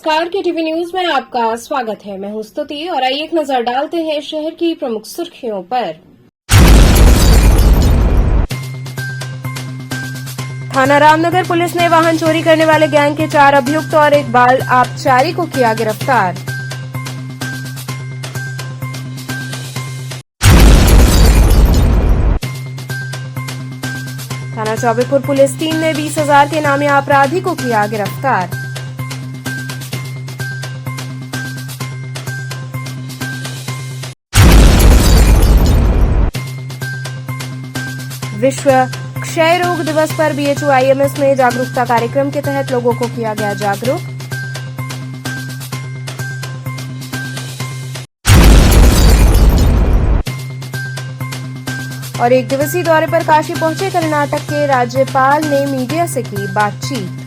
नमस्कार के TV news में आपका स्वागत है। मैं हूं स्तुति और आइए एक नजर डालते हैं शहर की प्रमुख सुर्खियों पर। थाना रामनगर पुलिस ने वाहन चोरी करने वाले गैंग के 4 अभियुक्त और एक बाल आबकारी को किया गिरफ्तार। थाना चौबेपुर पुलिस टीम ने 20,000 के इनामी अपराधी को किया गिरफ्तार। विश्व क्षय रोग दिवस पर BHU-IMS में जागरूकता कार्यक्रम के तहत लोगों को किया गया जागरूक। और एक दिवसीय दौरे पर काशी पहुंचे कर्नाटक के राज्यपाल ने मीडिया से की बातचीत।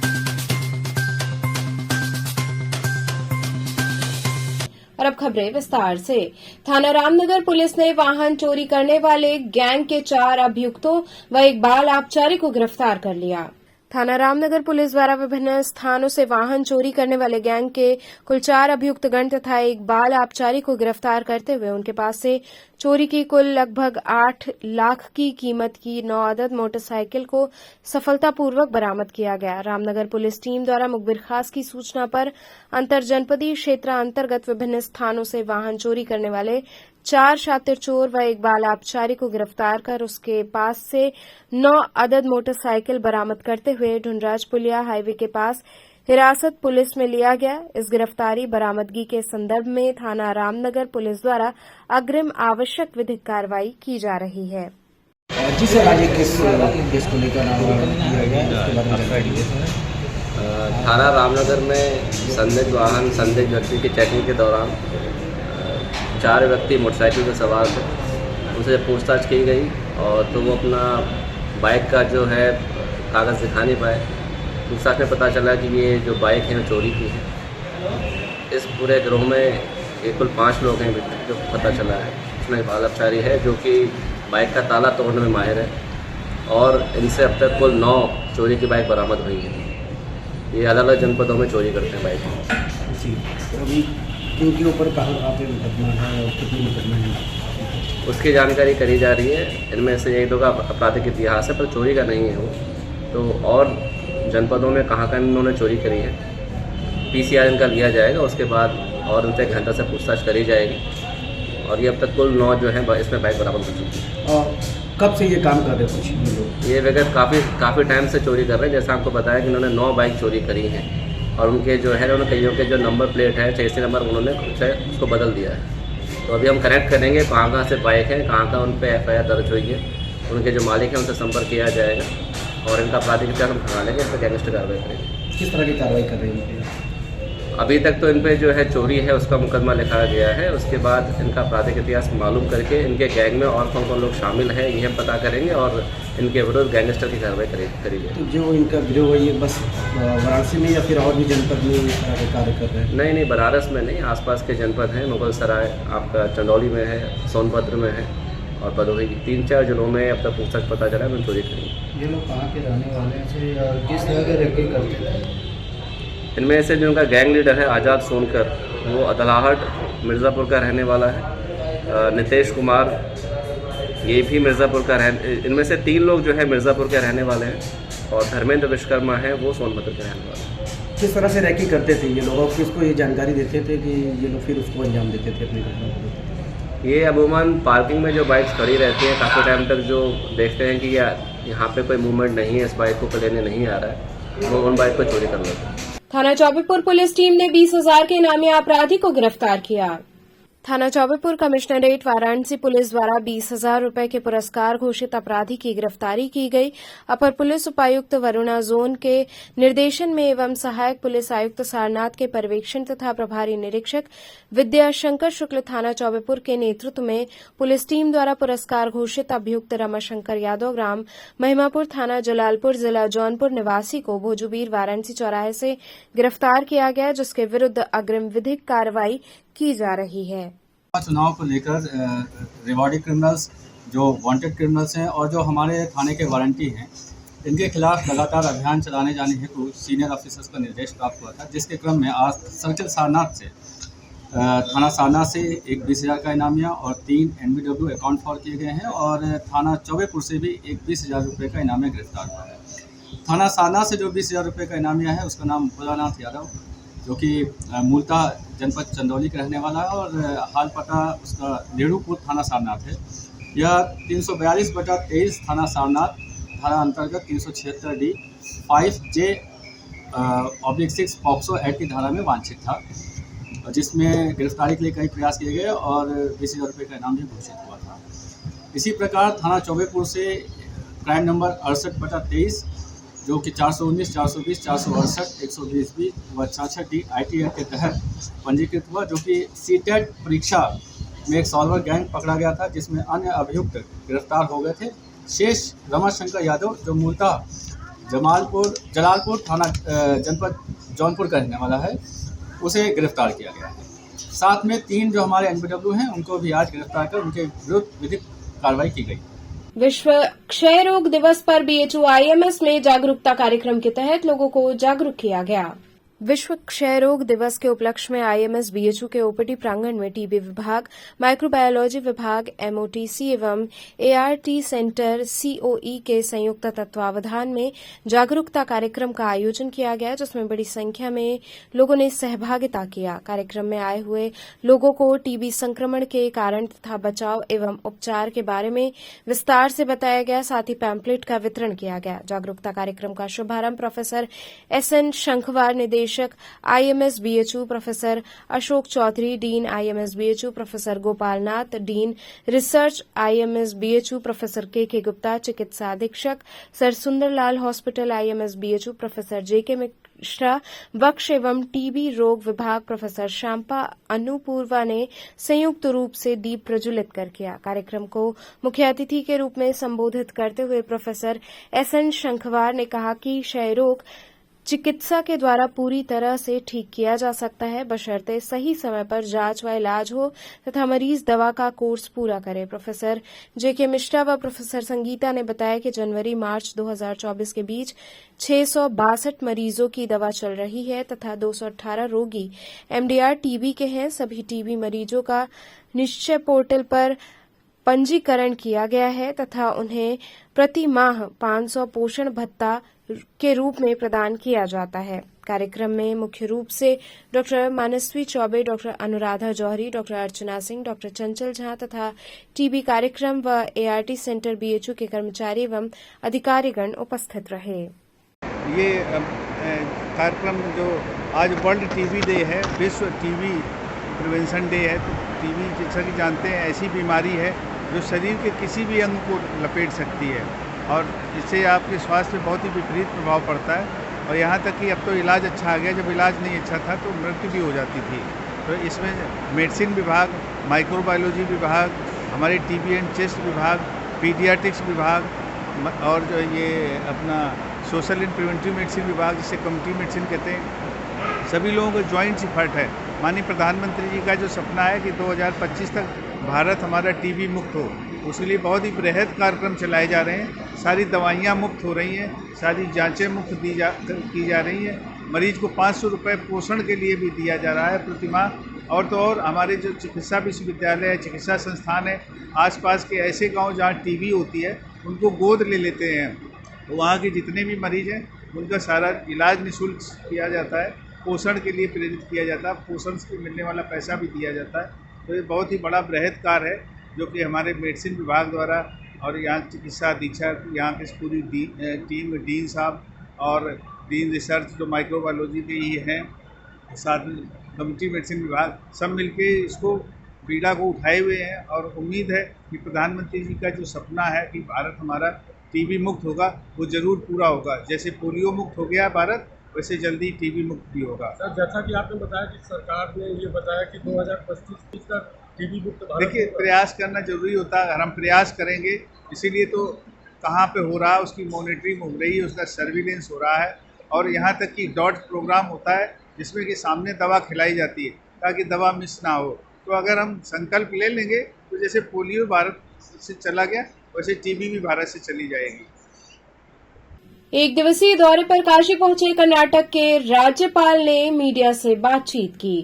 और अब खबरें विस्तार से। थाना रामनगर पुलिस ने वाहन चोरी करने वाले गैंग के 4 अभियुक्तों व एक बाल आबकारी को गिरफ्तार कर लिया। थाना रामनगर पुलिस द्वारा विभिन्न स्थानों से वाहन चोरी करने वाले गैंग के कुल 4 अभियुक्तगण तथा एक बाल आबकारी को गिरफ्तार करते हुए उनके पास से चोरी की कुल लगभग 8 लाख की कीमत की 9 अदद मोटरसाइकिल को सफलतापूर्वक बरामद किया गया। रामनगर पुलिस टीम द्वारा मुखबिर खास की सूचना पर अंतरजनपदीय क्षेत्र अंतर्गत विभिन्न स्थानों से वाहन चोरी करने वाले 4 शातिर चोर व एक बाल आबकारी को गिरफ्तार कर उसके पास से 9 अदद मोटरसाइकिल बरामद करते हुए ढुंडराज पुलिया हाईवे के पास हिरासत पुलिस में लिया गया। इस गिरफ्तारी बरामदगी के संदर्भ में थाना रामनगर पुलिस द्वारा अग्रिम आवश्यक विधिक कार्रवाई की जा रही है। जी सर, आज किस केस को लेकर थाना रामनगर में संदिग्ध वाहन संदिग्ध व्यक्ति की चेकिंग के दौरान 4 व्यक्ति मोटरसाइकिल पर सवार थे। उनसे पूछताछ की गई और तो वो अपना बाइक का जो है कागज़ दिखा नहीं पाए। पूछताछ में पता चला कि ये जो बाइक है वो चोरी की है। इस पूरे गिरोह में ये कुल 5 लोग हैं जो पता चला है। इसमें बाल आबकारी है जो कि बाइक का ताला तोड़ने में माहिर है और इनसे अब तक कुल 9 चोरी की बाइक बरामद हुई है। ये अलग अलग जनपदों में चोरी करते हैं बाइक। जी, तो अभी इनके ऊपर कहाँ आप मुकदमा है और कितनी मुकदमा है उसकी जानकारी करी जा रही है। इनमें से 1-2 का आपराधिक इतिहास है पर चोरी का नहीं है वो। तो और जनपदों में कहाँ इन्होंने चोरी करी है PCR इनका लिया जाएगा। उसके बाद और उनसे 1 घंटा से पूछताछ करी जाएगी और ये अब तक कुल 9 जो है इसमें बाइक बरामद हो चुकी है। और कब से ये काम कर रहे हैं कुछ लोग? ये वगैरह काफ़ी टाइम से चोरी कर रहे हैं। जैसा आपको बताया कि इन्होंने 9 बाइक चोरी करी हैं और उनके जो है उन्होंने कईयों के जो नंबर प्लेट है चेसी नंबर उन्होंने उसको बदल दिया है। तो अभी हम कनेक्ट करेंगे कहाँ से बाइक है, कहाँ उन पर FIR दर्ज हुई है, उनके जो मालिक हैं उनसे संपर्क किया जाएगा और इनका आपराधिक इतिहास हम खंगा लेंगे। इस पर गैंगस्टर कार्रवाई करेंगे। किस तरह की कार्रवाई कर रहे हैं? अभी तक तो इन पर जो है चोरी है उसका मुकदमा लिखा गया है। उसके बाद इनका आपराधिक इतिहास मालूम करके इनके गैंग में और कौन लोग शामिल हैं ये हम पता करेंगे और इनके विरुद्ध गैंगस्टर की कार्रवाई करी जाएगी। तो जो इनका गिरोह है ये बस वाराणसी में या फिर और भी जनपद में इस तरह के कार्य कर रहे हैं? नहीं, बनारस में नहीं, आसपास के जनपद हैं। मुगल सराय आपका चंदौली में है, सोनभद्र में है और भदोही 3-4 जिलों में अब तक पूछताछ पता चला है चोरी करी। ये लोग कहाँ के रहने वाले थे और किस तरह के रेकी करते थे? इनमें से जो उनका गैंग लीडर है आज़ाद सोनकर, वो अदलाहट मिर्ज़ापुर का रहने वाला है। नितेश कुमार ये भी मिर्ज़ापुर का इनमें से 3 लोग जो है मिर्ज़ापुर के रहने वाले हैं और धर्मेंद्र विश्वकर्मा है वो सोनभद्र के रहने वाले हैं। किस तरह से रैकी करते थे ये लोग और किसको ये जानकारी देते थे कि ये लोग फिर उसको अंजाम देते थे अपनी घटना को? ये अमूमन पार्किंग में जो बाइक्स खड़ी रहती हैं काफ़ी टाइम तक जो देखते हैं कि यहाँ पे कोई मूवमेंट नहीं है, इस बाइक को लेने नहीं आ रहा है, वो उन बाइक को चोरी कर लेते हैं। थाना चौबेपुर पुलिस टीम ने 20,000 के इनामी अपराधी को गिरफ्तार किया। थाना चौबेपुर कमिश्नरेट वाराणसी पुलिस द्वारा 20,000 रुपए के पुरस्कार घोषित अपराधी की गिरफ्तारी की गई। अपर पुलिस उपायुक्त वरुणा जोन के निर्देशन में एवं सहायक पुलिस आयुक्त सारनाथ के पर्यवेक्षण तथा प्रभारी निरीक्षक विद्याशंकर शुक्ल थाना चौबेपुर के नेतृत्व में पुलिस टीम द्वारा पुरस्कार घोषित अभियुक्त रमाशंकर यादव ग्राम महिमापुर थाना जलालपुर जिला जौनपुर निवासी को भोजूबीर वाराणसी चौराहे से गिरफ्तार किया गया, जिसके विरुद्ध अग्रिम विधिक कार्रवाई की जा रही है। चुनाव को लेकर रिवॉर्डी क्रिमिनल्स जो वांटेड क्रिमिनल्स हैं और जो हमारे थाने के वारंटी हैं इनके खिलाफ लगातार अभियान चलाने जाने हेतु सीनियर ऑफिसर्स का निर्देश प्राप्त हुआ था, जिसके क्रम में आज सर्किल सारनाथ से थाना सारनाथ से एक 20,000 का इनामिया और 3 NBW अकाउंट फॉर किए गए हैं और थाना चौबेपुर से भी एक 20,000 रुपये का इनामिया गिरफ्तार हुआ है। थाना सारनाथ से जो 20,000 रुपये का इनामिया है उसका नाम भोलानाथ यादव, जो कि मूलतः जनपद चंदौली का रहने वाला है और हाल पता उसका रेणुपुर थाना सारनाथ है। यह 342/23 थाना सारनाथ धारा अंतर्गत 376D 5J/6 पॉक्सो एक्ट की धारा में वांछित था, जिसमें गिरफ्तारी के लिए कई प्रयास किए गए और 20,000 रुपये का इनाम भी घोषित हुआ था। इसी प्रकार थाना चौबेपुर से क्राइम नंबर 68/23 जो कि 419, 420, 468, 120B व 66D IT एक्ट के तहत पंजीकृत हुआ, जो कि सीटेट परीक्षा में एक सॉल्वर गैंग पकड़ा गया था, जिसमें अन्य अभियुक्त गिरफ्तार हो गए थे। शेष रमाशंकर यादव जो मूलतः जलालपुर थाना जनपद जौनपुर का रहने वाला है, उसे गिरफ्तार किया गया है। साथ में 3 जो हमारे NBW हैं उनको भी आज गिरफ्तार कर उनके विरुद्ध विधिक कार्रवाई की गई। विश्व क्षय रोग दिवस पर BHU IMS में जागरूकता कार्यक्रम के तहत लोगों को जागरूक किया गया। विश्व क्षय रोग दिवस के उपलक्ष्य में IMS BHU के OPD प्रांगण में TB विभाग, माइक्रोबायोलॉजी विभाग, MOTC एवं ART सेंटर COE के संयुक्त तत्वावधान में जागरूकता कार्यक्रम का आयोजन किया गया, जिसमें बड़ी संख्या में लोगों ने सहभागिता किया। कार्यक्रम में आए हुए लोगों को TB संक्रमण के कारण तथा बचाव एवं उपचार के बारे में विस्तार से बताया गया, साथ ही पैम्पलेट का वितरण किया गया। जागरूकता कार्यक्रम का शुभारंभ प्रोफेसर SN शंखवार, निदेशक IMS BHU professor Ashok Chaudhary, dean IMS BHU professor Gopalnath, dean research IMS BHU professor KK Gupta, चिकित्सा अधीक्षक sir Sundarlal hospital IMS BHU professor JK Mishra, वक्ष एवं TB रोग विभाग प्रोफेसर शांपा अनुपूर्वा ने संयुक्त रूप से दीप प्रज्वलित कर किया। कार्यक्रम को मुख्य अतिथि के रूप में संबोधित करते हुए प्रोफेसर SN शंखवार ने कहा कि क्षय रोग चिकित्सा के द्वारा पूरी तरह से ठीक किया जा सकता है, बशर्ते सही समय पर जांच व इलाज हो तथा मरीज दवा का कोर्स पूरा करे। प्रोफेसर JK मिश्रा व प्रोफेसर संगीता ने बताया कि जनवरी-मार्च 2024 के बीच 662 मरीजों की दवा चल रही है तथा 218 रोगी MDR TB के हैं। सभी TB मरीजों का निश्चय पोर्टल पर पंजीकरण किया गया है तथा उन्हें प्रति माह 500 पोषण भत्ता के रूप में प्रदान किया जाता है। कार्यक्रम में मुख्य रूप से डॉक्टर मानसवी चौबे, डॉक्टर अनुराधा जौहरी, डॉक्टर अर्चना सिंह, डॉक्टर चंचल झा तथा TB कार्यक्रम व ART सेंटर BHU के कर्मचारी एवं अधिकारीगण उपस्थित रहे। ये कार्यक्रम जो आज वर्ल्ड TB डे है, विश्व TB प्रिवेंशन डे है। TB जैसा कि जानते हैं ऐसी बीमारी है जो शरीर के किसी भी अंग को लपेट सकती है और इससे आपके स्वास्थ्य पे बहुत ही विपरीत प्रभाव पड़ता है। और यहाँ तक कि अब तो इलाज अच्छा आ गया, जब इलाज नहीं अच्छा था तो मृत्यु भी हो जाती थी। तो इसमें मेडिसिन विभाग, माइक्रोबायोलॉजी विभाग, हमारे TB एंड चेस्ट विभाग, पीडियाट्रिक्स विभाग और जो ये अपना सोशल एंड प्रिवेंटिव मेडिसिन विभाग, जिसे कम्युनिटी मेडिसिन कहते हैं, सभी लोगों का जॉइंट एफर्ट है। माननीय प्रधानमंत्री जी का जो सपना है कि 2025 तक भारत हमारा TB मुक्त हो, उसके लिए बहुत ही बृहद कार्यक्रम चलाए जा रहे हैं। सारी दवाइयाँ मुफ्त हो रही हैं, सारी जांचें मुफ्त की जा रही हैं। मरीज को 500 रुपये पोषण के लिए भी दिया जा रहा है प्रति माह। और तो और हमारे जो चिकित्सा विश्वविद्यालय है, चिकित्सा संस्थान है, आसपास के ऐसे गांव जहां TB होती है उनको गोद ले लेते हैं। वहाँ के जितने भी मरीज हैं उनका सारा इलाज निःशुल्क किया जाता है, पोषण के लिए प्रेरित किया जाता है, पोषण से मिलने वाला पैसा भी दिया जाता है। तो ये बहुत ही बड़ा बृहद कार्य है जो कि हमारे मेडिसिन विभाग द्वारा और यहाँ चिकित्सा अधीक्षक, यहाँ की पूरी टीम, डीन साहब और डीन रिसर्च जो माइक्रोबायोलॉजी के ही हैं, साथ में कम्युनिटी मेडिसिन विभाग, सब मिलके इसको पीड़ा को उठाए हुए हैं। और उम्मीद है कि प्रधानमंत्री जी का जो सपना है कि भारत हमारा TB मुक्त होगा, वो ज़रूर पूरा होगा। जैसे पोलियो मुक्त हो गया भारत, वैसे जल्दी TB मुक्त भी होगा। सर, जैसा कि आपने बताया कि सरकार ने ये बताया कि 2025 तक TB मुक्त भारत। देखिए, प्रयास करना जरूरी होता है। अगर हम प्रयास करेंगे, इसीलिए तो कहाँ पे हो रहा है उसकी मॉनिटरिंग हो रही है, उसका सर्विलेंस हो रहा है। और यहाँ तक कि डॉट प्रोग्राम होता है जिसमें कि सामने दवा खिलाई जाती है ताकि दवा मिस ना हो। तो अगर हम संकल्प ले लेंगे तो जैसे पोलियो भारत से चला गया, वैसे TB भी भारत से चली जाएगी। एक दिवसीय दौरे पर काशी पहुंचे कर्नाटक के राज्यपाल ने मीडिया से बातचीत की।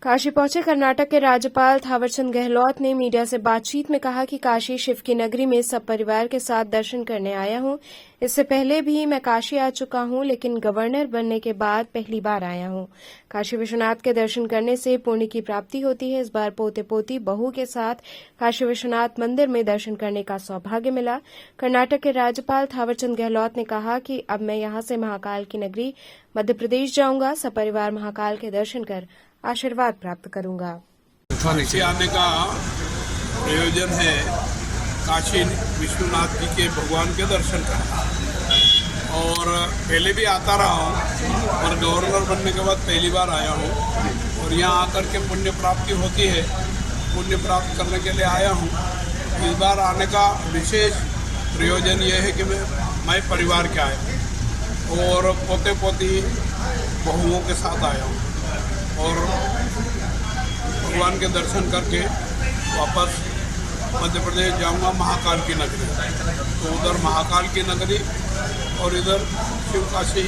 काशी पहुंचे कर्नाटक के राज्यपाल थावरचंद गहलोत ने मीडिया से बातचीत में कहा कि काशी शिव की नगरी में सब परिवार के साथ दर्शन करने आया हूं। इससे पहले भी मैं काशी आ चुका हूं, लेकिन गवर्नर बनने के बाद पहली बार आया हूं। काशी विश्वनाथ के दर्शन करने से पुण्य की प्राप्ति होती है। इस बार पोते पोती बहू के साथ काशी विश्वनाथ मंदिर में दर्शन करने का सौभाग्य मिला। कर्नाटक के राज्यपाल थावरचंद गहलोत ने कहा कि अब मैं यहां से महाकाल की नगरी मध्य प्रदेश जाऊंगा। सपरिवार महाकाल के दर्शन कर आशीर्वाद प्राप्त करूंगा। काशी आने का प्रयोजन है काशी विश्वनाथ जी के भगवान के दर्शन करना, और पहले भी आता रहा हूँ और गवर्नर बनने के बाद पहली बार आया हूँ, और यहाँ आकर के पुण्य प्राप्ति होती है। पुण्य प्राप्त करने के लिए आया हूँ। इस बार आने का विशेष प्रयोजन ये है कि मैं परिवार के आया और पोते पोती बहुओं के साथ आया हूँ, और भगवान के दर्शन करके वापस मध्य प्रदेश जाऊंगा महाकाल की नगरी। तो उधर महाकाल की नगरी और इधर शिव काशी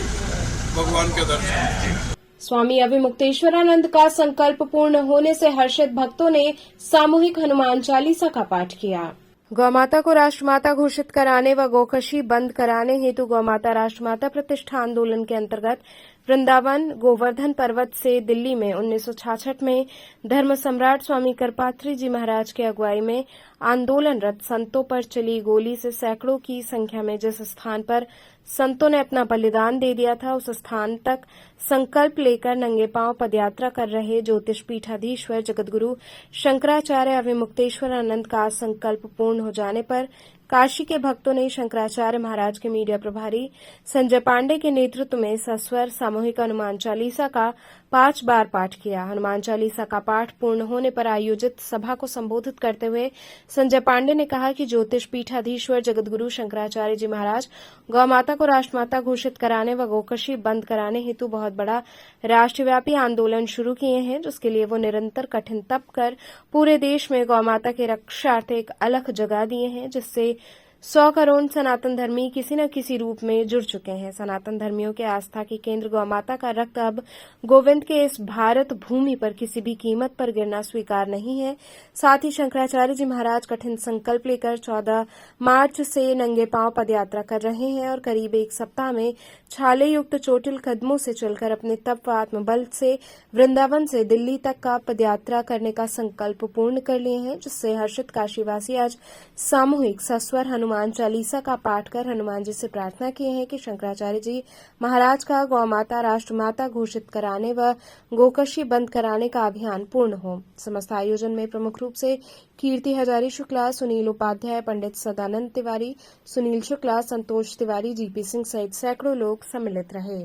भगवान के दर्शन। स्वामी अभिमुक्तेश्वरानंद का संकल्प पूर्ण होने से हर्षित भक्तों ने सामूहिक हनुमान चालीसा का पाठ किया। गौमाता को राष्ट्रमाता घोषित कराने व गोकशी बंद कराने हेतु गौमाता राष्ट्रमाता प्रतिष्ठा आंदोलन के अंतर्गत वृंदावन गोवर्धन पर्वत से दिल्ली में 1966 में धर्म सम्राट स्वामी करपात्री जी महाराज की अगुवाई में आंदोलनरत संतों पर चली गोली से सैकड़ों की संख्या में जिस स्थान पर संतों ने अपना बलिदान दे दिया था, उस स्थान तक संकल्प लेकर नंगे पांव पदयात्रा कर रहे ज्योतिष पीठाधीश्वर जगतगुरु शंकराचार्य अभिमुक्तेश्वरानंद का संकल्प पूर्ण हो जाने पर काशी के भक्तों ने शंकराचार्य महाराज के मीडिया प्रभारी संजय पांडे के नेतृत्व में सस्वर सामूहिक हनुमान चालीसा का 5 बार पाठ किया। हनुमान चालीसा का पाठ पूर्ण होने पर आयोजित सभा को संबोधित करते हुए संजय पांडे ने कहा कि ज्योतिष पीठाधीश्वर जगतगुरु शंकराचार्य जी महाराज गौमाता को राष्ट्रमाता घोषित कराने व गोकशी बंद कराने हेतु बहुत बड़ा राष्ट्रव्यापी आंदोलन शुरू किए हैं, जिसके लिए वो निरंतर कठिन तप कर पूरे देश में गौमाता की रक्षार्थ एक अलख जगा दिए हैं, जिससे 100 करोड़ सनातन धर्मी किसी न किसी रूप में जुड़ चुके हैं। सनातन धर्मियों के आस्था की केंद्र गौमाता का रक्त अब गोविंद के इस भारत भूमि पर किसी भी कीमत पर गिरना स्वीकार नहीं है। साथ ही शंकराचार्य जी महाराज कठिन संकल्प लेकर 14 मार्च से नंगे पांव पदयात्रा कर रहे हैं और करीब 1 सप्ताह में छाले युक्त चोटिल कदमों से चलकर अपने तप व आत्मबल से वृंदावन से दिल्ली तक का पदयात्रा करने का संकल्प पूर्ण कर लिए हैं, जिससे हर्षित काशीवासी आज सामूहिक सस्वर हनुमान चालीसा का पाठ कर हनुमान जी से प्रार्थना किए हैं कि शंकराचार्य जी महाराज का गौमाता राष्ट्रमाता घोषित कराने व गोकशी बंद कराने का अभियान पूर्ण हो। समस्त आयोजन में प्रमुख रूप से कीर्ति हजारी शुक्ला, सुनील उपाध्याय, पंडित सदानंद तिवारी, सुनील शुक्ला, संतोष तिवारी, जीपी सिंह सहित सैकड़ों लोग सम्मिलित रहे।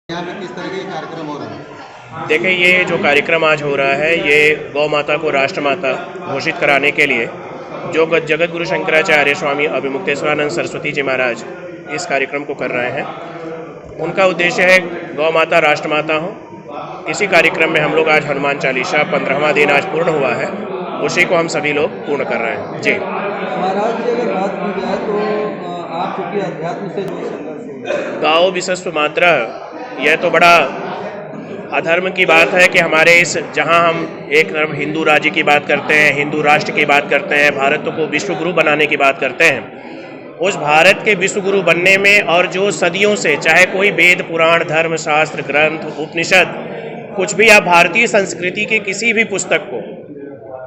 यहाँ पे किस तरह के कार्यक्रम हो रहे हैं? देखिए, ये जो कार्यक्रम आज हो रहा है ये गौ माता को राष्ट्रमाता घोषित कराने के लिए जो जगत गुरु शंकराचार्य स्वामी अभिमुक्तेश्वरानंद सरस्वती जी महाराज इस कार्यक्रम को कर रहे हैं। उनका उद्देश्य है गौ माता राष्ट्रमाता हो। इसी कार्यक्रम में हम लोग आज हनुमान चालीसा 15वां दिन आज पूर्ण हुआ है, उसी को हम सभी लोग पूर्ण कर रहे हैं। जी महाराज जी, अगर बात की जाए तो आप चूँकि अध्यात्म से जो संघर्ष गाओ विश्व मात्रा, यह तो बड़ा अधर्म की बात है कि हमारे इस जहां हम एक तरफ हिंदू राज्य की बात करते हैं, हिंदू राष्ट्र की बात करते हैं, भारत को विश्व गुरु बनाने की बात करते हैं, उस भारत के विश्व गुरु बनने में और जो सदियों से चाहे कोई वेद पुराण धर्म शास्त्र ग्रंथ उपनिषद कुछ भी आप भारतीय संस्कृति की किसी भी पुस्तक को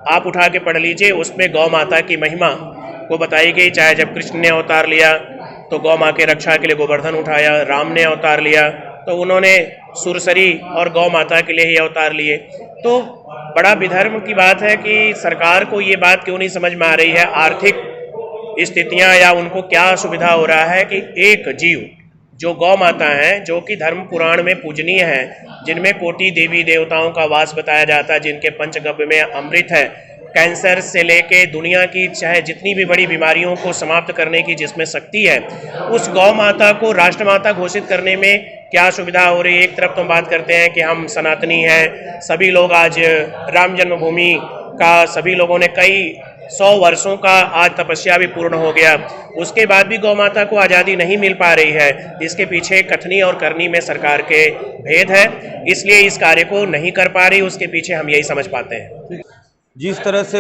आप उठा के पढ़ लीजिए, उसमें गौ माता की महिमा को बताई गई। चाहे जब कृष्ण ने अवतार लिया तो गौ माँ के रक्षा के लिए गोवर्धन उठाया, राम ने अवतार लिया तो उन्होंने सुरसरी और गौ माता के लिए ही अवतार लिए। तो बड़ा विधर्म की बात है कि सरकार को ये बात क्यों नहीं समझ में आ रही है, आर्थिक स्थितियां या उनको क्या सुविधा हो रहा है कि एक जीव जो गौ माता है, जो कि धर्म पुराण में पूजनीय है, जिनमें कोटि देवी देवताओं का वास बताया जाता है, जिनके पंचगव्य में अमृत है, कैंसर से लेके दुनिया की चाहे जितनी भी बड़ी बीमारियों को समाप्त करने की जिसमें शक्ति है, उस गौ माता को राष्ट्रमाता घोषित करने में क्या सुविधा हो रही है। एक तरफ तो हम बात करते हैं कि हम सनातनी हैं, सभी लोग आज राम जन्मभूमि का सभी लोगों ने कई 100 वर्षों का आज तपस्या भी पूर्ण हो गया, उसके बाद भी गौ माता को आज़ादी नहीं मिल पा रही है। इसके पीछे कथनी और करनी में सरकार के भेद है, इसलिए इस कार्य को नहीं कर पा रही, उसके पीछे हम यही समझ पाते हैं। जिस तरह से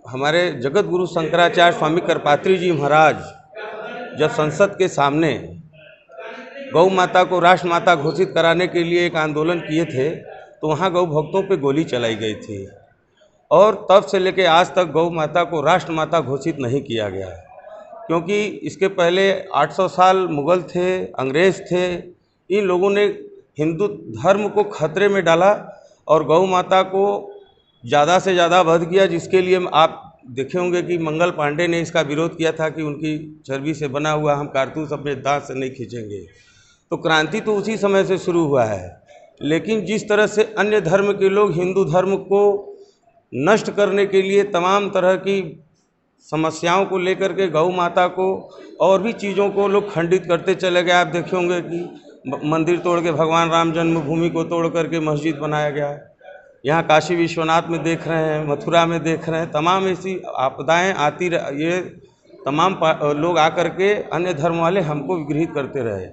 हमारे जगत गुरु शंकराचार्य स्वामी करपात्री जी महाराज जब संसद के सामने गौ माता को राष्ट्र माता घोषित कराने के लिए एक आंदोलन किए थे, तो वहाँ गौ भक्तों पे गोली चलाई गई थी और तब से लेकर आज तक गौ माता को राष्ट्र माता घोषित नहीं किया गया है, क्योंकि इसके पहले 800 साल मुगल थे, अंग्रेज़ थे, इन लोगों ने हिंदू धर्म को खतरे में डाला और गौ माता को ज़्यादा से ज़्यादा वध किया, जिसके लिए आप देखे होंगे कि मंगल पांडे ने इसका विरोध किया था कि उनकी चर्बी से बना हुआ हम कारतूस अपने दांत से नहीं खींचेंगे। तो क्रांति तो उसी समय से शुरू हुआ है, लेकिन जिस तरह से अन्य धर्म के लोग हिंदू धर्म को नष्ट करने के लिए तमाम तरह की समस्याओं को लेकर के गौ माता को और भी चीज़ों को लोग खंडित करते चले गए। आप देखे होंगे कि मंदिर तोड़ के भगवान राम जन्मभूमि को तोड़ करके मस्जिद बनाया गया है। यहाँ काशी विश्वनाथ में देख रहे हैं, मथुरा में देख रहे हैं, तमाम ऐसी आपदाएं आती ये तमाम लोग आकर के अन्य धर्म वाले हमको विग्रहित करते रहे।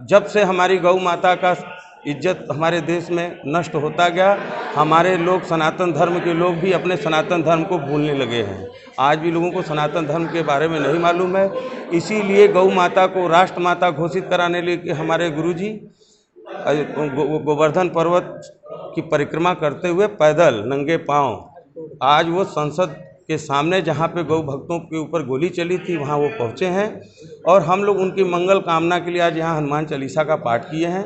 जब से हमारी गौ माता का इज्जत हमारे देश में नष्ट होता गया, हमारे लोग सनातन धर्म के लोग भी अपने सनातन धर्म को भूलने लगे हैं। आज भी लोगों को सनातन धर्म के बारे में नहीं मालूम है, इसीलिए गौ माता को राष्ट्र माता घोषित कराने लिए हमारे गुरुजी गोवर्धन पर्वत की परिक्रमा करते हुए पैदल नंगे पांव आज वो संसद के सामने जहाँ पे गौ भक्तों के ऊपर गोली चली थी वहाँ वो पहुँचे हैं और हम लोग उनकी मंगल कामना के लिए आज यहाँ हनुमान चालीसा का पाठ किए हैं,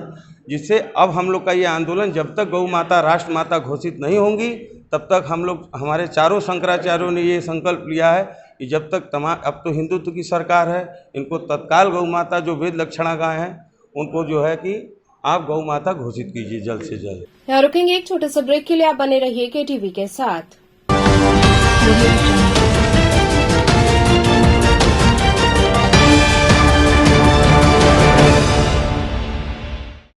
जिससे अब हम लोग का ये आंदोलन जब तक गौ माता राष्ट्र माता घोषित नहीं होंगी तब तक हम लोग हमारे चारों शंकराचार्यों ने ये संकल्प लिया है कि जब तक अब तो हिंदुत्व की सरकार है, इनको तत्काल गौ माता जो वेद लक्षणा गाय हैं उनको जो है कि आप गौ माता घोषित कीजिए जल्द से जल्द। यहाँ रुकेंगे एक छोटे से ब्रेक के लिए, आप बने रहिए KTV के साथ।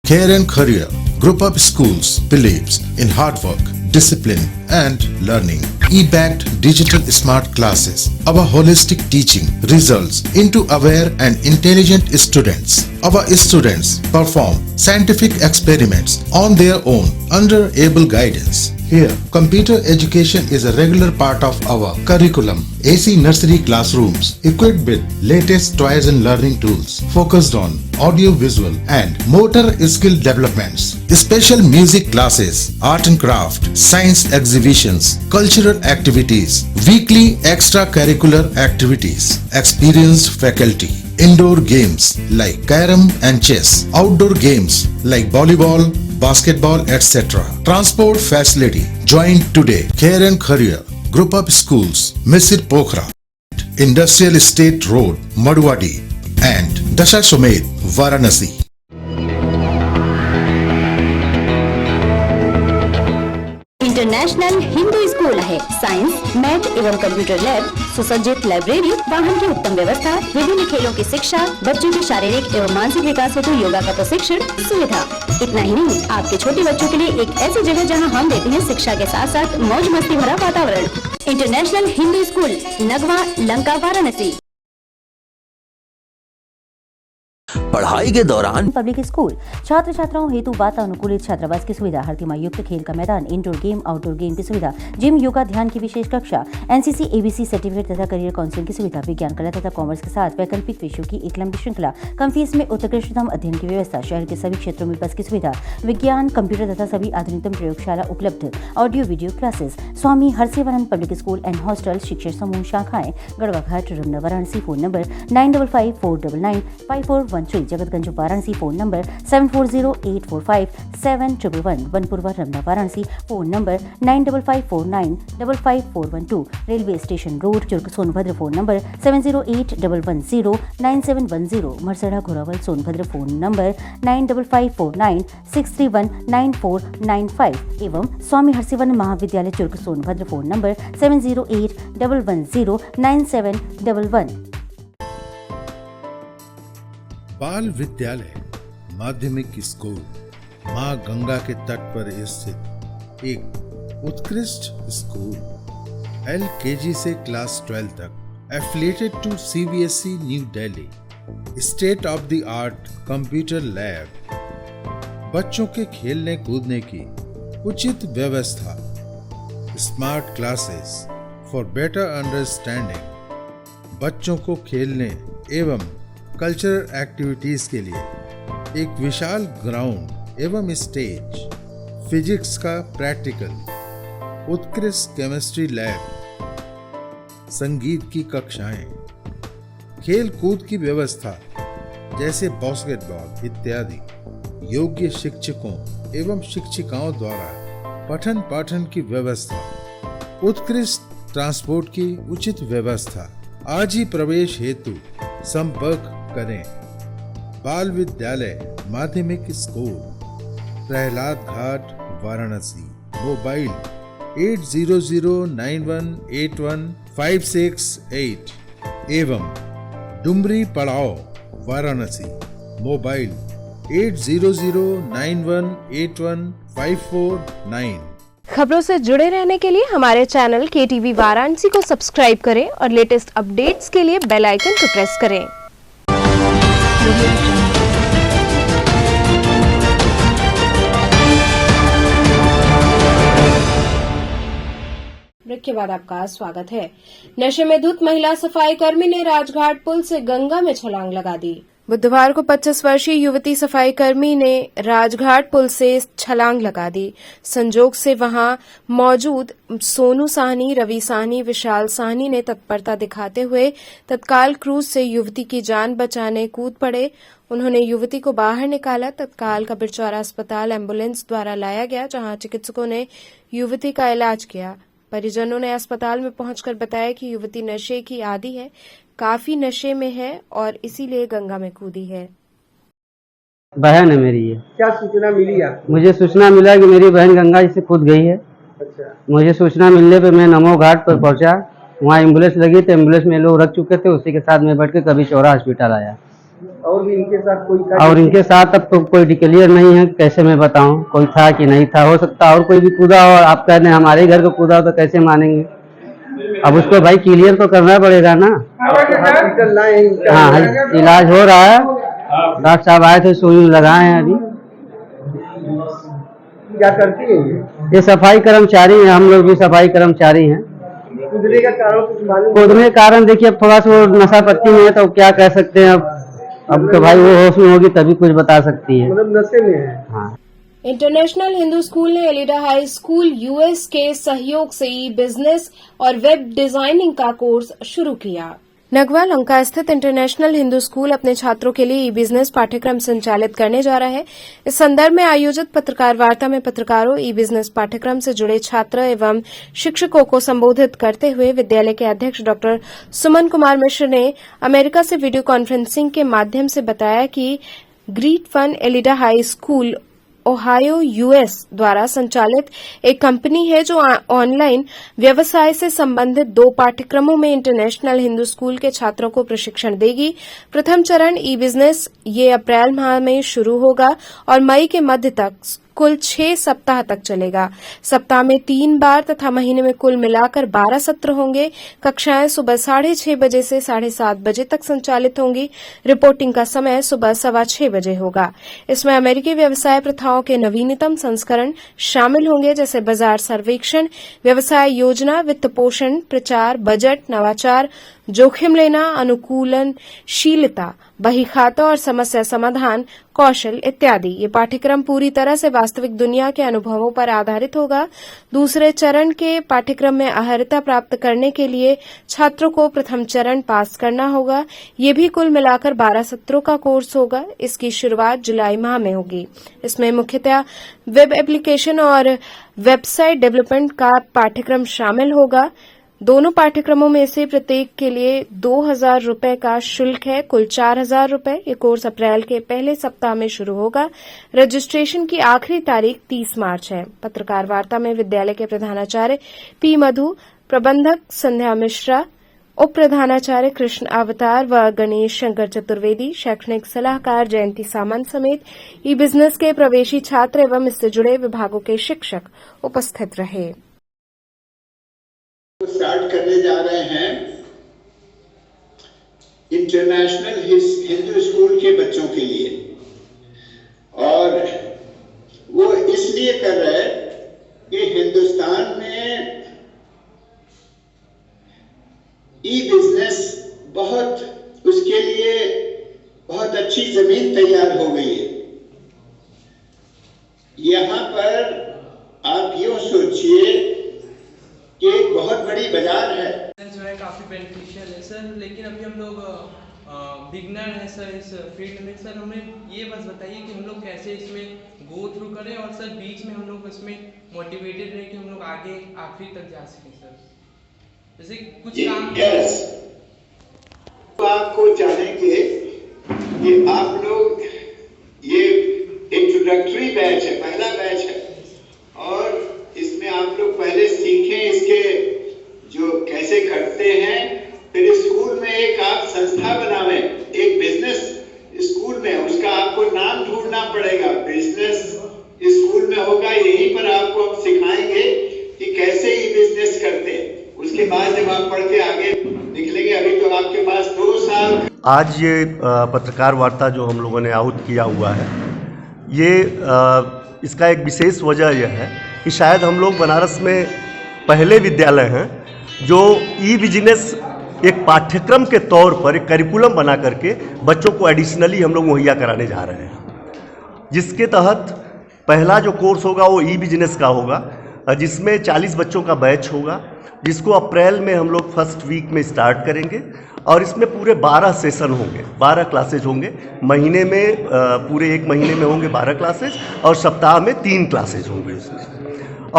Care and Career Group of Schools believes in hard work, discipline and learning. E-backed digital smart classes. Our holistic teaching results into aware and intelligent students. Our students perform scientific experiments on their own under able guidance. Here, computer education is a regular part of our curriculum. AC nursery classrooms equipped with latest toys and learning tools focused on audio, visual and motor skill developments. Special music classes, art and craft, science exhibitions, cultural activities, weekly extracurricular activities, experienced faculty. Indoor games like carom and chess, outdoor games like volleyball, basketball, etc. Transport facility. Join today. Care and Career Group of Schools, Misir Pokhara, Industrial Estate Road, Madwadi and Dashasomed, Varanasi. International Hindu school है। Science, math एवं computer lab, सुसज्जित library, वाहन की उत्तम व्यवस्था, विभिन्न खेलों की शिक्षा, बच्चों के शारीरिक एवं मानसिक विकास हेतु योगा का प्रशिक्षण सुविधा। इतना ही नहीं, आपके छोटे बच्चों के लिए एक ऐसी जगह जहां हम देते हैं शिक्षा के साथ साथ मौज मस्ती भरा वातावरण। International Hindu school, Nagwa, Lanka, Varanasi. पढ़ाई के दौरान पब्लिक स्कूल छात्र छात्राओं हेतु वातानुकूलित छात्रावास की सुविधा, हर तिमाही युक्त खेल का मैदान, इंडोर गेम, आउटडोर गेम की सुविधा, जिम, योगा, ध्यान की विशेष कक्षा, NCC, ABC सर्टिफिकेट तथा करियर काउंसलिंग की सुविधा, विज्ञान, कला तथा कॉमर्स के साथ वैकल्पिक विषयों की एक लंबी श्रृंखला, कम फीस में उत्कृष्टतम अध्ययन की व्यवस्था, शहर के सभी क्षेत्रों में बस की सुविधा, विज्ञान, कंप्यूटर तथा सभी आधुनिकतम प्रयोगशाला उपलब्ध, audio video classes. Swami Harsivanand public school and hostel, शिक्षण समूह, शाखाएं Garhwa Ghat, Ramna, Varanasi. Phone number 9554995413, Jagatganj, Varanasi. Phone number 7408457111, Vanpurva, Ramna, Varanasi. Phone number 9554955412, railway station road, Churk, Sonbhadra. Phone number 7081109710, Marsada, Ghorawal, Sonbhadra. Phone number 955496319495 एवं स्वामी हरसिवानंद महाविद्यालय, चुर्क, सोनभद्र। Phone number 7081109711। बाल विद्यालय माध्यमिक स्कूल मां गंगा के तट पर स्थित एक उत्कृष्ट स्कूल। LKG से क्लास 12 तक, affiliated to CBSE New Delhi, state of the art computer lab, बच्चों के खेलने कूदने की उचित व्यवस्था, smart classes for better understanding, बच्चों को खेलने एवं कल्चरल एक्टिविटीज के लिए एक विशाल ग्राउंड एवं स्टेज, फिजिक्स का प्रैक्टिकल, उत्कृष्ट केमिस्ट्री लैब, संगीत की कक्षाएं, खेल कूद की व्यवस्था जैसे बास्केटबॉल इत्यादि, योग्य शिक्षकों एवं शिक्षिकाओं द्वारा पठन पाठन की व्यवस्था, उत्कृष्ट ट्रांसपोर्ट की उचित व्यवस्था। आज ही प्रवेश हेतु संपर्क करें बाल विद्यालय माध्यमिक स्कूल, प्रहलाद घाट, वाराणसी। मोबाइल 8009181568 एवं डुमरी पड़ाव, वाराणसी। मोबाइल 8009181549। खबरों से जुड़े रहने के लिए हमारे चैनल KTV वाराणसी को सब्सक्राइब करें और लेटेस्ट अपडेट्स के लिए बेल आइकन को प्रेस करें। ब्रेक के बाद आपका स्वागत है। नशे में धुत महिला सफाई कर्मी ने राजघाट पुल से गंगा में छलांग लगा दी। बुधवार को 25 वर्षीय युवती सफाई कर्मी ने राजघाट पुल से छलांग लगा दी। संजोग से वहां मौजूद सोनू साहनी, रवि साहनी, विशाल साहनी ने तत्परता दिखाते हुए तत्काल क्रूज से युवती की जान बचाने कूद पड़े। उन्होंने युवती को बाहर निकाला। तत्काल कबीरचौरा अस्पताल एम्बुलेंस द्वारा लाया गया, जहां चिकित्सकों ने युवती का इलाज किया। परिजनों ने अस्पताल में पहुंचकर बताया कि युवती नशे की आदी है, काफी नशे में है और इसीलिए गंगा में कूदी है। बहन है मेरी ये। क्या सूचना मिली आपको? मुझे सूचना मिला कि मेरी बहन गंगा जी से कूद गई है। अच्छा। मुझे सूचना मिलने पे मैं नमो घाट पर पहुंचा। वहाँ एम्बुलेंस लगी तो एम्बुलेंस में लोग रख चुके थे। उसी के साथ मैं बैठ के कबीरचौरा हॉस्पिटल आया। और भी इनके साथ कोई और इनके साथ अब तो कोई डिक्लेयर नहीं है, कैसे मैं बताऊं कोई था कि नहीं था। हो सकता और कोई भी कूदा हो। आप कह रहे हमारे घर को कूदा हो तो कैसे मानेंगे। अब उसको भाई क्लियर तो करना पड़ेगा ना। हाँ, इलाज हो रहा है। डॉक्टर साहब आए थे, सुई लगाए हैं। अभी क्या करती है ये सफाई कर्मचारी हैं। हम लोग भी सफाई कर्मचारी हैं। कूदने का कारण कुछ मालूम? कूदने का कारण देखिए, अब थोड़ा सा नशा पत्ती में है तो क्या कह सकते हैं। अब तो भाई वो होश में होगी तभी कुछ बता सकती है। मतलब नशे में है। हाँ। इंटरनेशनल हिंदू स्कूल ने एलिडा हाई स्कूल US के सहयोग से बिजनेस और वेब डिजाइनिंग का कोर्स शुरू किया। नगवा लंका स्थित इंटरनेशनल हिंदू स्कूल अपने छात्रों के लिए बिजनेस पाठ्यक्रम संचालित करने जा रहा है। इस संदर्भ में आयोजित पत्रकार वार्ता में पत्रकारों बिजनेस पाठ्यक्रम से जुड़े छात्र एवं शिक्षकों को संबोधित करते हुए विद्यालय के अध्यक्ष डॉक्टर सुमन कुमार मिश्र ने अमेरिका से वीडियो कॉन्फ्रेंसिंग के माध्यम से बताया कि ग्रीट फन Elida high school Ohio US द्वारा संचालित एक कंपनी है जो ऑनलाइन व्यवसाय से संबंधित 2 पाठ्यक्रमों में इंटरनेशनल हिंदू स्कूल के छात्रों को प्रशिक्षण देगी। प्रथम चरण बिजनेस ये अप्रैल माह में शुरू होगा और मई के मध्य तक कुल 6 सप्ताह तक चलेगा। सप्ताह में 3 बार तथा महीने में कुल मिलाकर 12 सत्र होंगे। कक्षाएं सुबह 6:30 बजे से 7:30 बजे तक संचालित होंगी। रिपोर्टिंग का समय सुबह 6:15 बजे होगा। इसमें अमेरिकी व्यवसाय प्रथाओं के नवीनतम संस्करण शामिल होंगे, जैसे बाजार सर्वेक्षण, व्यवसाय योजना, वित्त पोषण, प्रचार, बजट, नवाचार, जोखिम लेना, अनुकूलनशीलता, बही खाता और समस्या समाधान कौशल इत्यादि। ये पाठ्यक्रम पूरी तरह से वास्तविक दुनिया के अनुभवों पर आधारित होगा। दूसरे चरण के पाठ्यक्रम में अर्हता प्राप्त करने के लिए छात्रों को प्रथम चरण पास करना होगा। ये भी कुल मिलाकर 12 सत्रों का कोर्स होगा। इसकी शुरुआत जुलाई माह में होगी। इसमें मुख्यतः वेब एप्लीकेशन और वेबसाइट डेवलपमेंट का पाठ्यक्रम शामिल होगा। दोनों पाठ्यक्रमों में से प्रत्येक के लिए 2,000 रुपए का शुल्क है, कुल 4,000 रुपए। ये कोर्स अप्रैल के पहले सप्ताह में शुरू होगा। रजिस्ट्रेशन की आखिरी तारीख 30 मार्च है। पत्रकार वार्ता में विद्यालय के प्रधानाचार्य P मधु, प्रबंधक संध्या मिश्रा, उप प्रधानाचार्य कृष्ण अवतार व गणेश शंकर चतुर्वेदी, शैक्षणिक सलाहकार जयंती सामंत समेत बिजनेस के प्रवेशी छात्र एवं इससे जुड़े विभागों के शिक्षक उपस्थित रहे। स्टार्ट करने जा रहे हैं इंटरनेशनल हिंदू स्कूल के बच्चों के लिए, और वो इसलिए कर रहे हैं कि हिंदुस्तान में ई बिजनेस उसके लिए बहुत अच्छी जमीन तैयार हो गई है। यहाँ पर आप यूं सोचिए कि एक बहुत बड़ी बाजार है, जो है काफ़ी बेनिफिशियल है सर, लेकिन अभी हम लोग बिगनर है सर इस फील्ड में। सर हमें ये बस बताइए कि हम लोग कैसे इसमें गो थ्रू करें, और सर बीच में हम लोग इसमें मोटिवेटेड रहे कि हम लोग आगे आखिरी तक जा सकें सर, जैसे कुछ काम। तो आपको चाहेंगे कि आप लोग, ये इंट्रोडक्टरी बैच है, पहला बैच है, और इसमें आप लोग पहले सीखें इसके जो कैसे करते हैं, फिर स्कूल में एक आप संस्था बनावें, एक बिजनेस स्कूल में, उसका आपको नाम ढूंढना पड़ेगा। बिजनेस स्कूल में होगा, यहीं पर आपको हम सिखाएंगे कि कैसे ही बिजनेस करते हैं। उसके बाद जब आप पढ़ के आगे निकलेंगे, अभी तो आपके पास 2 साल। आज ये पत्रकार वार्ता जो हम लोगों ने आहूत किया हुआ है, ये इसका एक विशेष वजह यह है कि शायद हम लोग बनारस में पहले विद्यालय हैं जो ई बिजनेस एक पाठ्यक्रम के तौर पर एक करिकुलम बना करके बच्चों को एडिशनली हम लोग मुहैया कराने जा रहे हैं, जिसके तहत पहला जो कोर्स होगा वो ई बिजनेस का होगा, जिसमें 40 बच्चों का बैच होगा, जिसको अप्रैल में हम लोग फर्स्ट वीक में स्टार्ट करेंगे, और इसमें पूरे 12 सेशन होंगे, 12 क्लासेज होंगे। महीने में पूरे 1 महीने में होंगे 12 क्लासेज, और सप्ताह में 3 क्लासेज होंगे इसमें।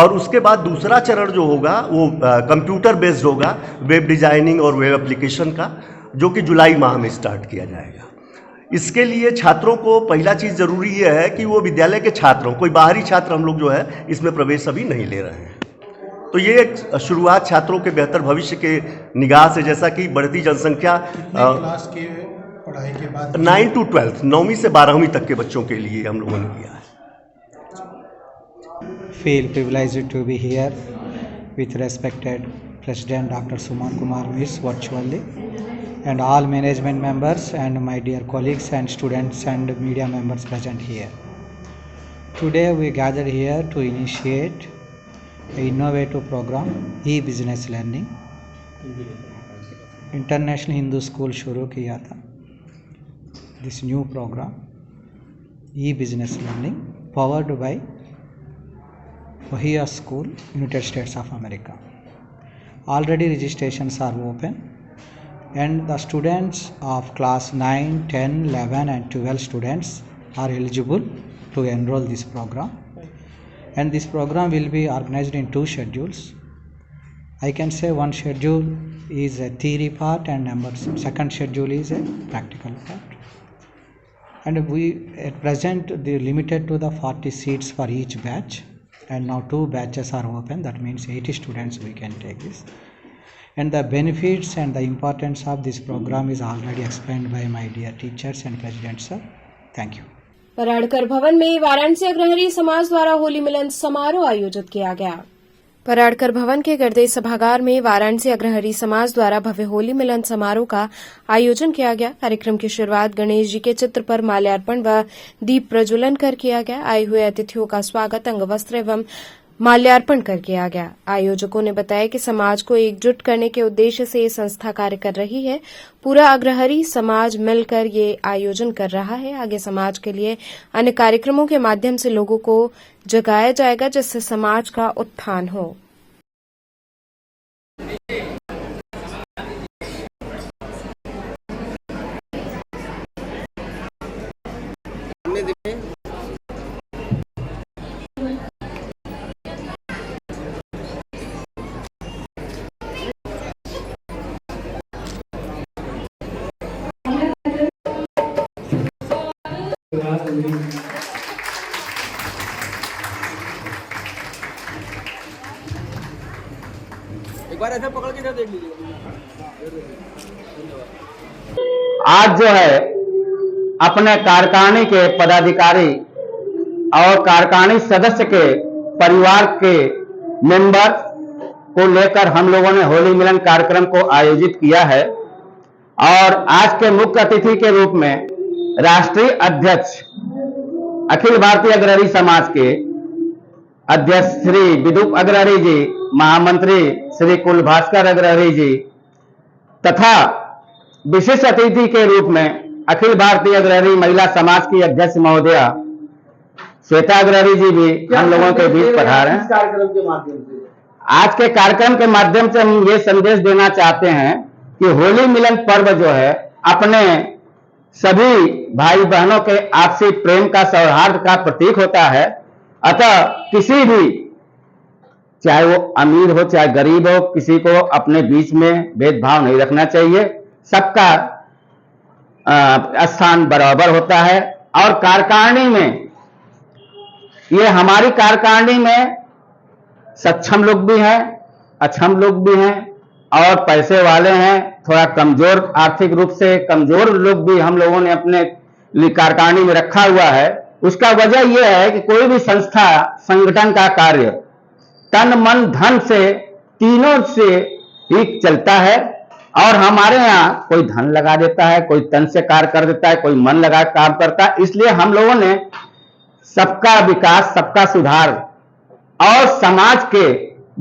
और उसके बाद दूसरा चरण जो होगा वो कंप्यूटर बेस्ड होगा, वेब डिजाइनिंग और वेब एप्लीकेशन का, जो कि जुलाई माह में स्टार्ट किया जाएगा। इसके लिए छात्रों को पहला चीज़ ज़रूरी ये है कि वो विद्यालय के छात्रों, कोई बाहरी छात्र हम लोग जो है इसमें प्रवेश अभी नहीं ले रहे हैं। तो ये एक शुरुआत छात्रों के बेहतर भविष्य के निगाह से, जैसा कि बढ़ती जनसंख्या क्लास के पढ़ाई के बाद 9 to 12, 9वीं से 12वीं तक के बच्चों के लिए हम लोगों ने किया है। Feel privileged to be here with respected President Dr. Suman Kumar Miss virtually, and all management members and my dear colleagues and students and media members present here. Today we gathered here to initiate an innovative program, e-business learning. International Hindu School शुरू किया था this new program, e-business learning, powered by Ohio School, United States of America. Already registrations are open, and the students of class 9, 10, 11 and 12 students are eligible to enroll this program. And this program will be organized in 2 schedules. I can say one schedule is a theory part and second schedule is a practical part. And we at present they limited to the 40 seats for each batch. And now 2 batches are open, that means 80 students we can take this. And the benefits and the importance of this program is already explained by my dear teachers and President sir. Thank you. Paradkar भवन में वाराणसी अग्रहरी समाज द्वारा होली मिलन समारोह आयोजित किया गया। पराड़कर भवन के गर्दे सभागार में वाराणसी अग्रहरी समाज द्वारा भव्य होली मिलन समारोह का आयोजन किया गया। कार्यक्रम की शुरुआत गणेश जी के चित्र पर माल्यार्पण व दीप प्रज्वलन कर किया गया। आए हुए अतिथियों का स्वागत अंगवस्त्र एवं माल्यार्पण कर किया गया। आयोजकों ने बताया कि समाज को एकजुट करने के उद्देश्य से ये संस्था कार्य कर रही है। पूरा अग्रहरी समाज मिलकर ये आयोजन कर रहा है। आगे समाज के लिए अन्य कार्यक्रमों के माध्यम से लोगों को जगाया जाएगा, जिससे समाज का उत्थान हो। एक बार ऐसे पकड़ के देख लीजिए। आज जो है अपने कार्यकारिणी के पदाधिकारी और कार्यकारिणी सदस्य के परिवार के मेंबर को लेकर हम लोगों ने होली मिलन कार्यक्रम को आयोजित किया है और आज के मुख्य अतिथि के रूप में राष्ट्रीय अध्यक्ष अखिल भारतीय अग्रणी समाज के अध्यक्ष श्री विदुप अग्रणी जी, महामंत्री श्री कुलभास्कर अग्रणी जी तथा विशिष्ट अतिथि के रूप में अखिल भारतीय अग्रणी महिला समाज की अध्यक्ष महोदया श्वेता अग्रणी जी भी हम लोगों के बीच पधार हैं। कार्यक्रम के माध्यम से आज के कार्यक्रम के माध्यम से हम ये संदेश देना चाहते हैं कि होली मिलन पर्व जो है अपने सभी भाई बहनों के आपसी प्रेम का, सौहार्द का प्रतीक होता है। अतः किसी भी, चाहे वो अमीर हो चाहे गरीब हो, किसी को अपने बीच में भेदभाव नहीं रखना चाहिए। सबका स्थान बराबर होता है। और कार्यकारिणी में, ये हमारी कार्यकारिणी में सक्षम लोग भी हैं, अक्षम लोग भी हैं और पैसे वाले हैं, थोड़ा कमजोर, आर्थिक रूप से कमजोर लोग भी हम लोगों ने अपने कार्यकारिणी में रखा हुआ है। उसका वजह यह है कि कोई भी संस्था, संगठन का कार्य तन मन धन से, तीनों से ही चलता है। और हमारे यहाँ कोई धन लगा देता है, कोई तन से कार्य कर देता है, कोई मन लगा काम करता है। इसलिए हम लोगों ने सबका विकास, सबका सुधार और समाज के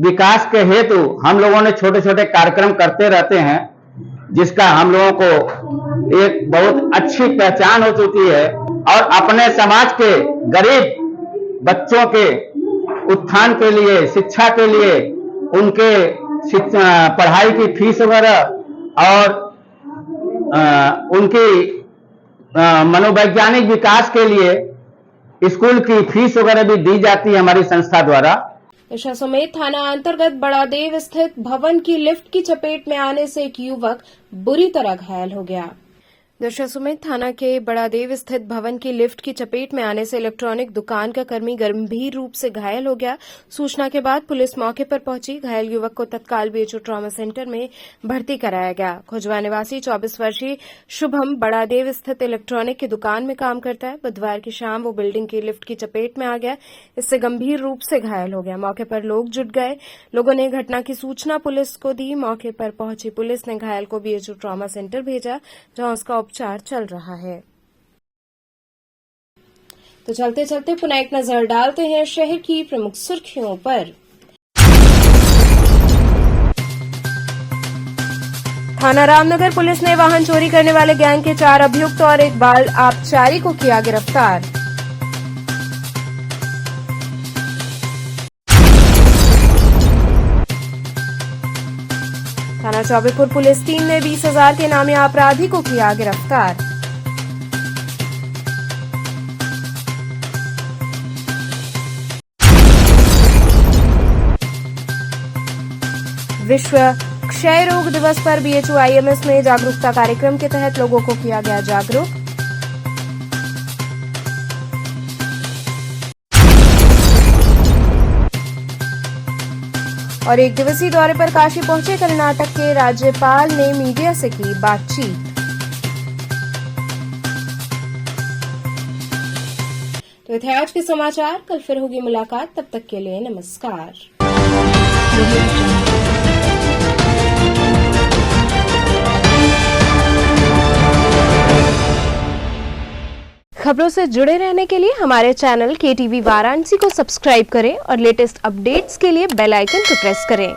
विकास के हेतु हम लोगों ने छोटे छोटे कार्यक्रम करते रहते हैं, जिसका हम लोगों को एक बहुत अच्छी पहचान हो चुकी है। और अपने समाज के गरीब बच्चों के उत्थान के लिए, शिक्षा के लिए, उनके पढ़ाई की फीस वगैरह और उनकी मनोवैज्ञानिक विकास के लिए स्कूल की फीस वगैरह भी दी जाती है हमारी संस्था द्वारा। ईशा समेत थाना अंतर्गत बड़ादेव स्थित भवन की लिफ्ट की चपेट में आने से एक युवक बुरी तरह घायल हो गया। दशा समेत थाना के बड़ादेव स्थित भवन की लिफ्ट की चपेट में आने से इलेक्ट्रॉनिक दुकान का कर्मी गंभीर रूप से घायल हो गया। सूचना के बाद पुलिस मौके पर पहुंची। घायल युवक को तत्काल बीएचओ ट्रॉमा सेंटर में भर्ती कराया गया। खोजवा निवासी 24 वर्षीय शुभम बड़ादेव स्थित इलेक्ट्रॉनिक की दुकान में काम करता है। बुधवार की शाम वो बिल्डिंग की लिफ्ट की चपेट में आ गया, इससे गंभीर रूप से घायल हो गया। मौके पर लोग जुट गए। लोगों ने घटना की सूचना पुलिस को दी। मौके पर पहुंची पुलिस ने घायल को बीएचओ ट्रॉमा सेंटर भेजा, जहां उसका उपचार चल रहा है। तो चलते चलते पुनः एक नजर डालते हैं शहर की प्रमुख सुर्खियों पर। थाना रामनगर पुलिस ने वाहन चोरी करने वाले गैंग के 4 अभियुक्त और एक बाल आबकारी को किया गिरफ्तार। थाना चौबेपुर पुलिस टीम ने 20,000 के इनामी अपराधी को किया गिरफ्तार। विश्व क्षय रोग दिवस पर बीएचयू आईएमएस में जागरूकता कार्यक्रम के तहत लोगों को किया गया जागरूक। और एक दिवसीय दौरे पर काशी पहुंचे कर्नाटक के राज्यपाल ने मीडिया से की बातचीत। तो ये थे आज के समाचार। कल फिर होगी मुलाकात, तब तक के लिए नमस्कार। खबरों से जुड़े रहने के लिए हमारे चैनल KTV वाराणसी को सब्सक्राइब करें और लेटेस्ट अपडेट्स के लिए बेल आइकन को प्रेस करें।